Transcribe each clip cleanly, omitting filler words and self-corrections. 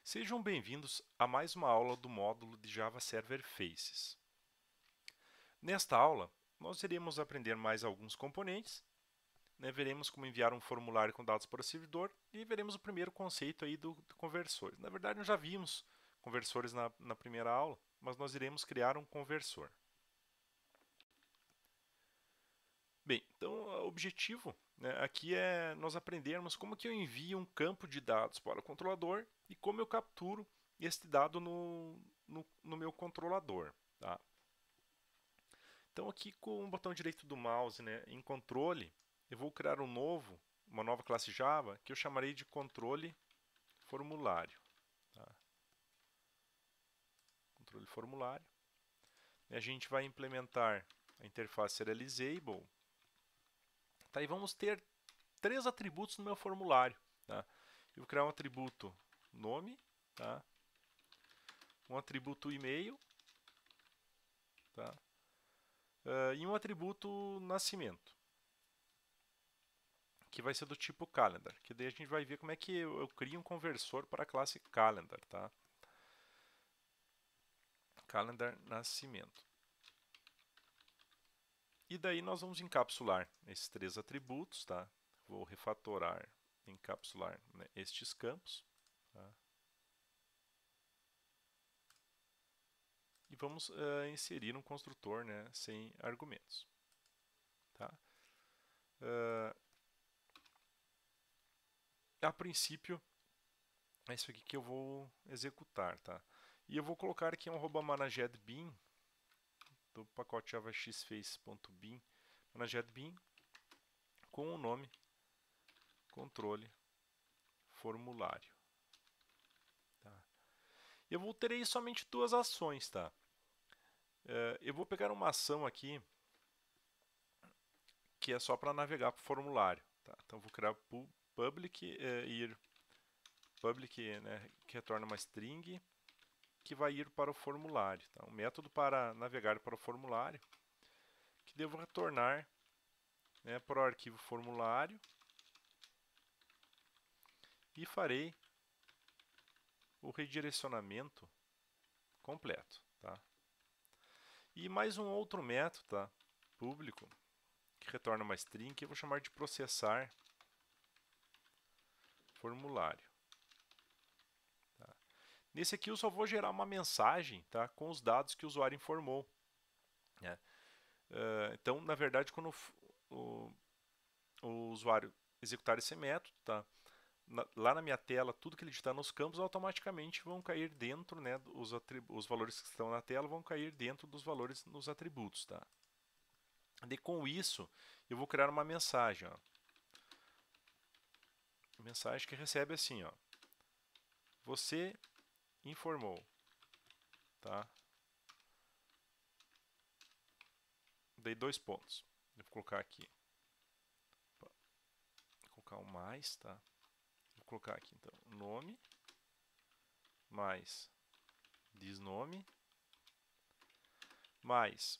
Sejam bem-vindos a mais uma aula do módulo de Java Server Faces. Nesta aula, nós iremos aprender mais alguns componentes, veremos como enviar um formulário com dados para o servidor e veremos o primeiro conceito aí do conversor. Na verdade, nós já vimos conversores na primeira aula, mas nós iremos criar um conversor. Bem, então o objetivo aqui é nós aprendermos como que eu envio um campo de dados para o controlador e como eu capturo este dado no meu controlador. Tá? Então aqui com o botão direito do mouse em controle, eu vou criar uma nova classe Java que eu chamarei de controle formulário. Tá? Controle formulário. E a gente vai implementar a interface serializable. Tá? E vamos ter três atributos no meu formulário. Tá? Eu vou criar um atributo nome, tá? Um atributo e-mail, tá? E um atributo nascimento, que vai ser do tipo calendar, que daí a gente vai ver como é que eu crio um conversor para a classe calendar, tá? Calendar nascimento. E daí nós vamos encapsular esses três atributos, tá? Vou refatorar, encapsular estes campos, tá? E vamos inserir um construtor sem argumentos, tá? A princípio, é isso aqui que eu vou executar, tá? E eu vou colocar aqui um @managedBean do pacote javaxface.bean, managedBean com o nome controle formulário. Tá? Eu vou ter aí somente duas ações, tá? Eu vou pegar uma ação aqui que é só para navegar para o formulário. Tá? Então vou criar public public, que retorna uma string que vai ir para o formulário. Tá? Um método para navegar para o formulário que devo retornar para o arquivo formulário e farei o redirecionamento completo. Tá? E mais um outro método, tá? Público, que retorna uma string que eu vou chamar de processar formulário. Tá? Nesse aqui eu só vou gerar uma mensagem, tá? Com os dados que o usuário informou. Né? Então, na verdade, quando o usuário executar esse método, tá? Lá na minha tela, tudo que ele digitar nos campos automaticamente vão cair dentro, os valores que estão na tela vão cair dentro dos valores nos atributos. Tá? E com isso, eu vou criar uma mensagem. Ó. Mensagem que recebe assim, ó. Você informou, tá? Dei 2 pontos. Vou colocar aqui. Vou colocar um mais, tá? Vou colocar aqui então nome mais desnome mais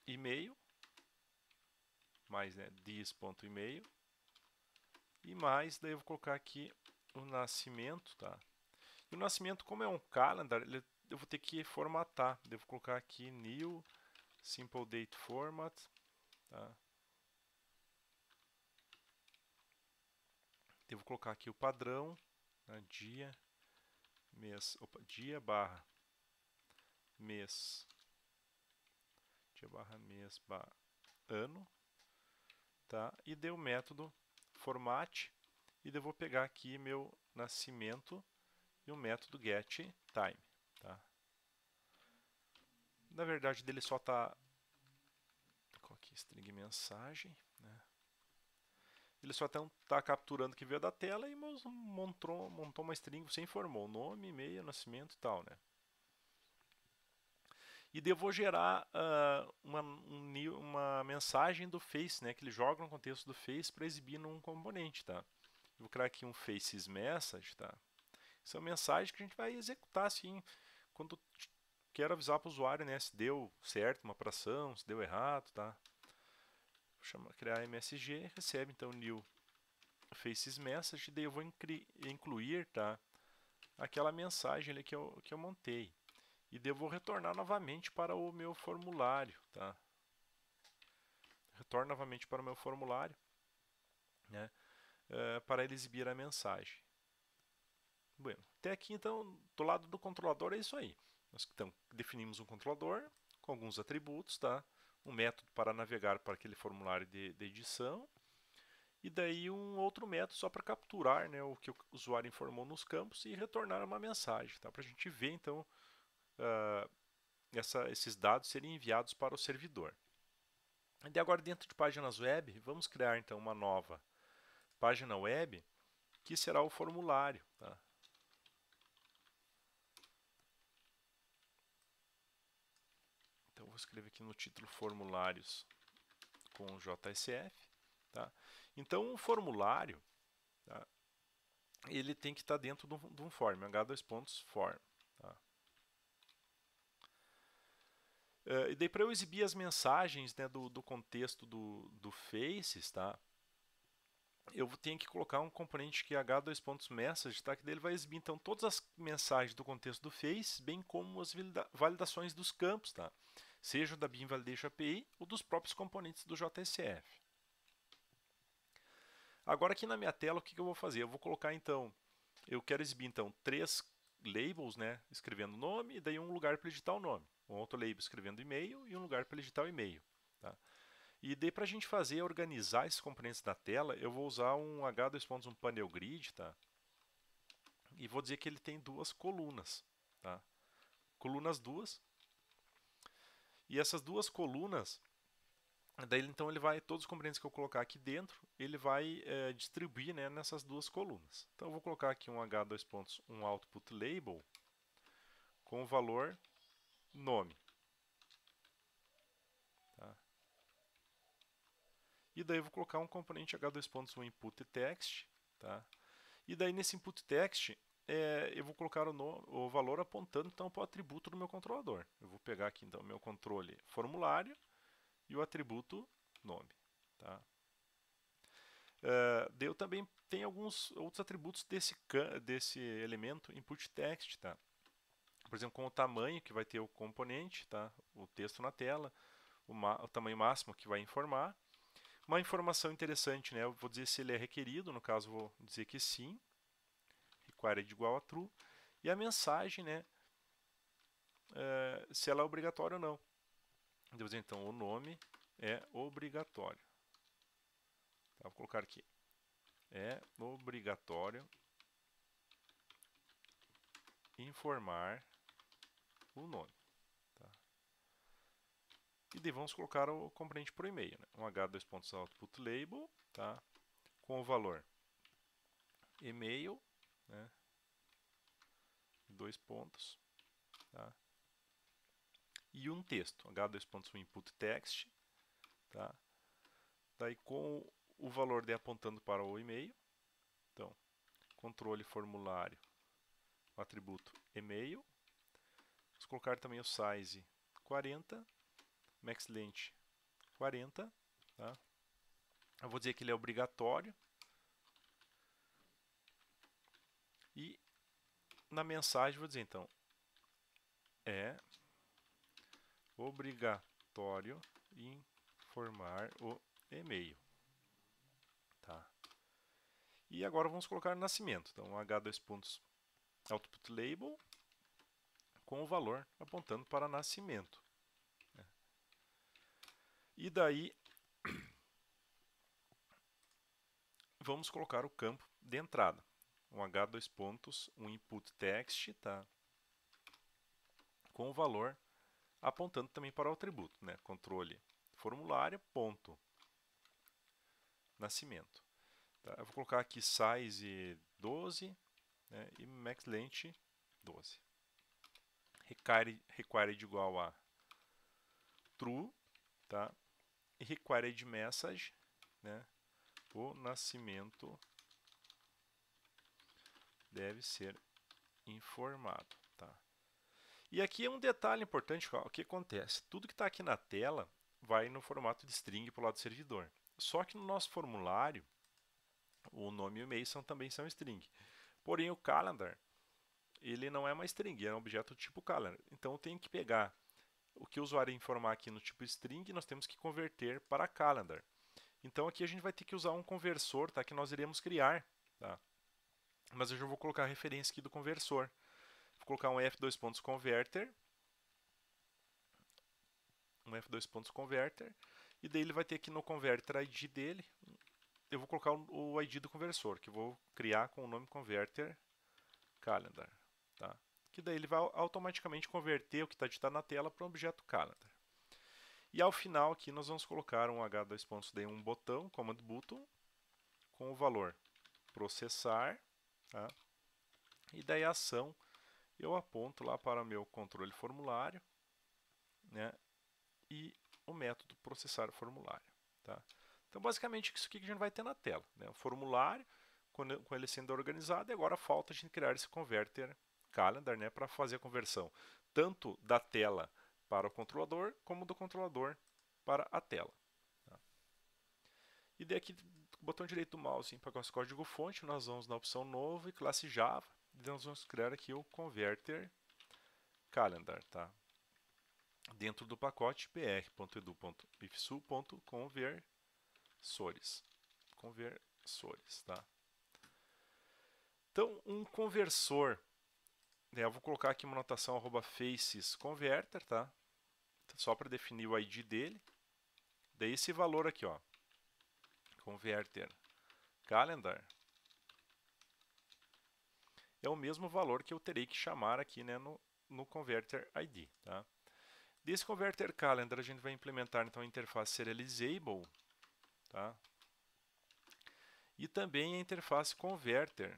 e-mail mais dis.email e mais, daí eu vou colocar aqui o nascimento, tá? E o nascimento, como é um calendar, eu vou ter que formatar. Devo colocar aqui new simple date format, tá? Devo colocar aqui o padrão, né? Dia, mês, dia barra mês, dia barra mês barra ano, tá? E deu o método format e eu vou pegar aqui meu nascimento e o método getTime, tá? Na verdade, dele só tá aqui string mensagem, né? Ele só está capturando o que veio da tela e montou uma string, você informou nome, e-mail, nascimento e tal, né? E daí eu vou gerar uma mensagem do Face, né? Que ele joga no contexto do Face para exibir num componente, tá? Eu vou criar aqui um Faces Message, tá? São mensagens que a gente vai executar assim, quando quero avisar para o usuário, né? Se deu certo uma operação, se deu errado, tá? Vou criar MSG, recebe então new faces message, daí eu vou incluir, tá, aquela mensagem ali que eu montei. E daí eu vou retornar novamente para o meu formulário, tá? Retorno novamente para o meu formulário, né, para ele exibir a mensagem. Bueno, até aqui então, do lado do controlador é isso aí. Nós então definimos um controlador com alguns atributos, tá? Um método para navegar para aquele formulário de edição, e daí um outro método só para capturar, né, o que o usuário informou nos campos e retornar uma mensagem, tá? Para a gente ver então esses dados serem enviados para o servidor. E agora, dentro de páginas web, vamos criar então uma nova página web que será o formulário, tá? Então vou escrever aqui no título formulários com JSF, tá? Então o formulário, tá, ele tem que estar dentro de um form, h2.form, tá? E daí para eu exibir as mensagens, né, do contexto do faces, tá? Eu tenho que colocar um componente que é h2.message, tá? Que daí ele vai exibir então todas as mensagens do contexto do face, bem como as validações dos campos, tá? Seja da Beam Validation API ou dos próprios componentes do JSF. Agora aqui na minha tela, o que eu vou fazer? Eu vou colocar então, eu quero exibir então 3 labels, né, escrevendo o nome, e daí um lugar para digitar o nome. Um outro label escrevendo e-mail e um lugar para digitar o e-mail, tá? E daí para a gente organizar esses componentes da tela, eu vou usar um H2.1 panel grid, tá? E vou dizer que ele tem duas colunas, tá? Colunas duas. E essas duas colunas, daí então ele vai, todos os componentes que eu colocar aqui dentro, ele vai distribuir, né, nessas duas colunas. Então eu vou colocar aqui um H2.1 output label com o valor nome. Tá? E daí eu vou colocar um componente H2.1 input text, tá? E daí nesse input text eu vou colocar o valor apontando então para o atributo do meu controlador. Eu vou pegar aqui então o meu controle formulário e o atributo nome. Tá? Eu também tenho alguns outros atributos desse elemento input text. Tá? Por exemplo, com o tamanho que vai ter o componente, tá? O texto na tela, o tamanho máximo que vai informar. Uma informação interessante, né? Eu vou dizer se ele é requerido, no caso vou dizer que sim, required igual a true, e a mensagem, né? Se ela é obrigatória ou não. Eu vou dizer então, o nome é obrigatório. Tá, vou colocar aqui. É obrigatório informar o nome. Tá? E daí vamos colocar o componente por e-mail. Né? Um h2.output label, tá? Com o valor e-mail, né? 2 pontos, tá? E um texto, h2.1 input text, tá? Daí com o valor de apontando para o e-mail, então controle formulário, o atributo e-mail, vamos colocar também o size 40, max length 40, tá? Eu vou dizer que ele é obrigatório e na mensagem vou dizer então é obrigatório informar o e-mail, tá? E agora vamos colocar nascimento, então h2 pontos output label com o valor apontando para nascimento. Né? E daí vamos colocar o campo de entrada, um h2 pontos, um input text, tá? Com o valor apontando também para o atributo, né? Controle formulário ponto nascimento. Tá? Eu vou colocar aqui size 12, né? E max length 12. Required igual a true, tá? E required message, né? O nascimento deve ser informado, tá? E aqui é um detalhe importante, o que acontece? Tudo que está aqui na tela vai no formato de string para o lado do servidor. Só que no nosso formulário, O nome e o e-mail também são string. Porém, o calendar, ele não é uma string, é um objeto tipo calendar. Então, eu tenho que pegar o que o usuário informar aqui no tipo string, nós temos que converter para calendar. Então, aqui a gente vai ter que usar um conversor, tá, que nós iremos criar. Tá? Mas eu já vou colocar a referência aqui do conversor. Vou colocar um f2.converter, e daí ele vai ter aqui no converter ID dele, eu vou colocar o ID do conversor, que eu vou criar com o nome converter calendar, tá? Que daí ele vai automaticamente converter o que está digitado na tela para um objeto calendar. E ao final aqui nós vamos colocar um h2.d, um botão, command button, com o valor processar, tá? E daí a ação eu aponto lá para o meu controle formulário, né? E o método processar formulário, tá? Então basicamente isso aqui que a gente vai ter na tela, né? O formulário com ele sendo organizado, e agora falta a gente criar esse converter calendar, né, para fazer a conversão tanto da tela para o controlador, como do controlador para a tela. Tá? E daí aqui, com o botão direito do mouse para o código fonte, nós vamos na opção novo e classe Java, e nós vamos criar aqui o converter calendar, tá? Dentro do pacote br.edu.ifsu.conversores. Conversores, tá? Então, um conversor, né, eu vou colocar aqui uma notação @facesConverter, tá? Só para definir o ID dele. Daí esse valor aqui, ó, converter calendar, é o mesmo valor que eu terei que chamar aqui, né, no converter ID, tá? Desse converter calendar a gente vai implementar então a interface serializable, tá? E também a interface converter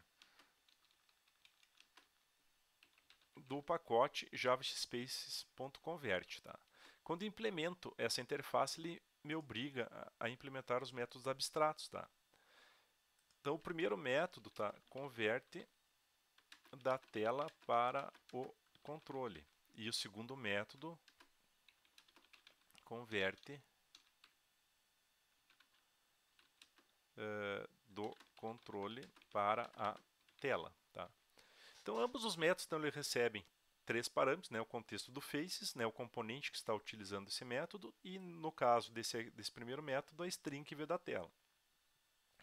do pacote javaspaces.convert, tá? Quando implemento essa interface, ele me obriga a implementar os métodos abstratos, tá? Então, o primeiro método, tá? Converte da tela para o controle. E o segundo método, converte do controle para a tela, tá? Então, ambos os métodos então, eles recebem três parâmetros, né, o contexto do Faces, né, o componente que está utilizando esse método, e no caso desse primeiro método, a string que veio da tela.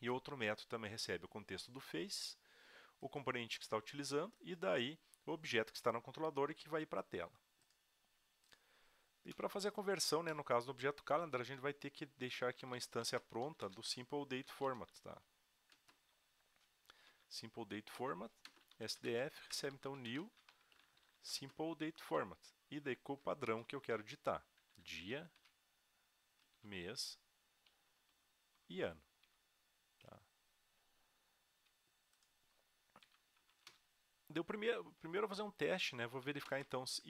E outro método também recebe o contexto do Faces, o componente que está utilizando, e daí o objeto que está no controlador e que vai ir para a tela. E para fazer a conversão, né, no caso do objeto calendar, a gente vai ter que deixar aqui uma instância pronta do Simple Date Format. Tá? Simple Date Format, SDF, recebe então new Simple Date Format. E daí com o padrão que eu quero digitar. Dia, mês e ano. Tá? Primeiro eu vou fazer um teste, né? Vou verificar então se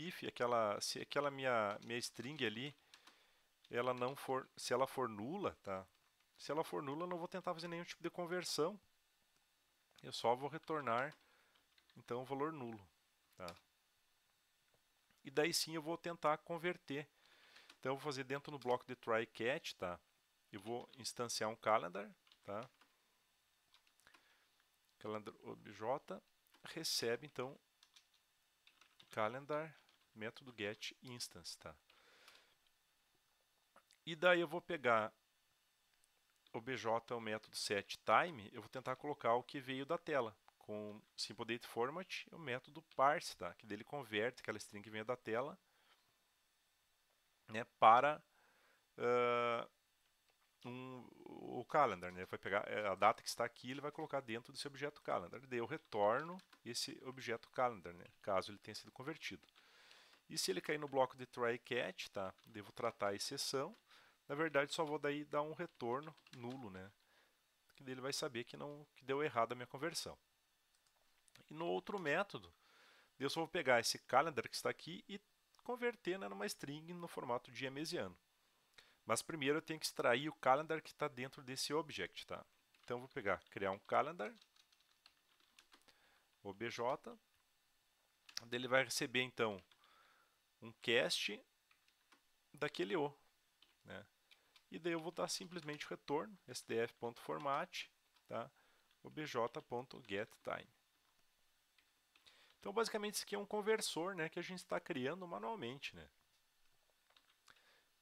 aquela minha string ali, se ela for nula, tá? Se ela for nula, eu não vou tentar fazer nenhum tipo de conversão. Eu só vou retornar então o valor nulo, tá? E daí sim eu vou tentar converter. Então eu vou fazer dentro do bloco de try catch, tá? Eu vou instanciar um calendar, tá? Calendar obj recebe então calendar método get instance, tá? E daí eu vou pegar obj é o método setTime, eu vou tentar colocar o que veio da tela com simple date format, o método parse, tá? Que dele converte aquela string que veio da tela, né, para o calendar, né? Vai pegar a data que está aqui, ele vai colocar dentro desse objeto calendar. Daí eu retorno esse objeto calendar, né? Caso ele tenha sido convertido. E se ele cair no bloco de try catch, tá? Devo tratar a exceção. Na verdade, só vou daí dar um retorno nulo, né? Que daí ele vai saber que deu errado a minha conversão. E no outro método, eu só vou pegar esse calendar que está aqui e converter, né, numa string no formato dia, mês e ano. Mas primeiro eu tenho que extrair o calendar que está dentro desse object, tá? Então eu vou criar um calendar, obj, ele vai receber então um cast daquele O, né? E daí eu vou dar simplesmente o retorno, sdf.format, tá? obj.getTime. Então, basicamente, isso aqui é um conversor, né, que a gente está criando manualmente, né?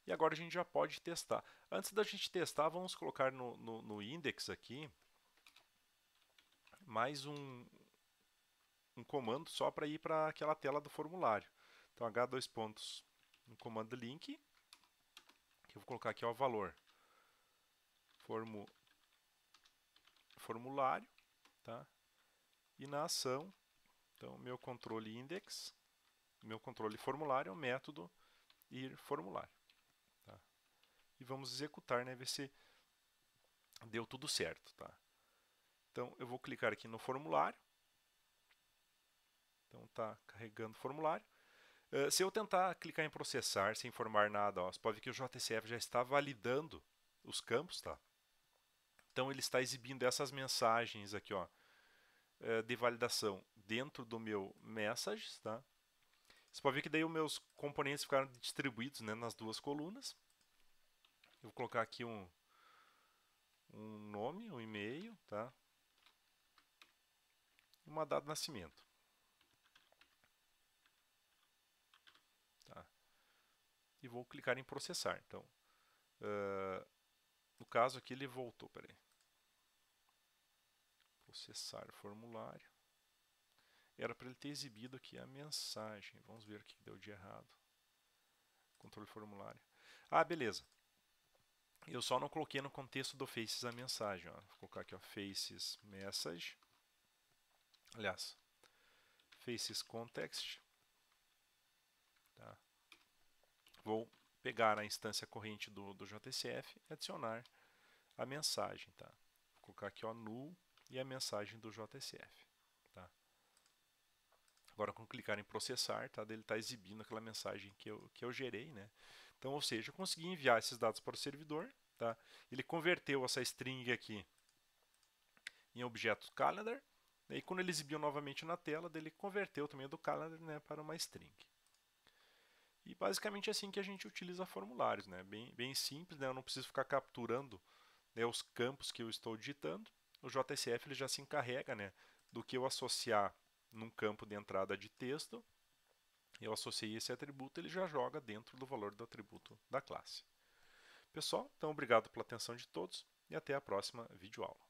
E agora a gente já pode testar. Antes da gente testar, vamos colocar no index aqui mais um comando só para ir para aquela tela do formulário. Então, h2 pontos no comando link, que eu vou colocar aqui ó, o valor formulário, tá? E na ação, então, meu controle index, meu controle formulário é o método ir formulário. Tá? E vamos executar, né? Ver se deu tudo certo, tá? Então, eu vou clicar aqui no formulário. Então, está carregando o formulário. Se eu tentar clicar em processar sem informar nada, ó, você pode ver que o JCF já está validando os campos, tá? Então, ele está exibindo essas mensagens aqui, ó, de validação dentro do meu messages, tá? Você pode ver que daí os meus componentes ficaram distribuídos, né, nas duas colunas. Eu vou colocar aqui um nome, um e-mail, tá? Uma data de nascimento. Tá? E vou clicar em processar. Então, no caso aqui ele voltou, peraí. Processar formulário. Era para ele ter exibido aqui a mensagem. Vamos ver o que deu de errado. Controle formulário. Ah, beleza. Eu só não coloquei no contexto do Faces a mensagem. Ó. Vou colocar aqui, ó, Faces Message. Aliás, Faces Context. Tá? Vou pegar a instância corrente do JCF e adicionar a mensagem. Tá? Vou colocar aqui, ó, null e a mensagem do JCF. Tá? Agora, quando clicar em processar, tá, ele está exibindo aquela mensagem que eu gerei, né? Então, ou seja, eu consegui enviar esses dados para o servidor, tá? Ele converteu essa string aqui em objeto calendar, né? E quando ele exibiu novamente na tela, ele converteu também do calendar, né, para uma string. E basicamente é assim que a gente utiliza formulários, né? Bem simples, né? Eu não preciso ficar capturando, né, os campos que eu estou digitando. O JCF ele já se encarrega, né, do que eu associar num campo de entrada de texto. Eu associei esse atributo, ele já joga dentro do valor do atributo da classe. Pessoal, então obrigado pela atenção de todos e até a próxima videoaula.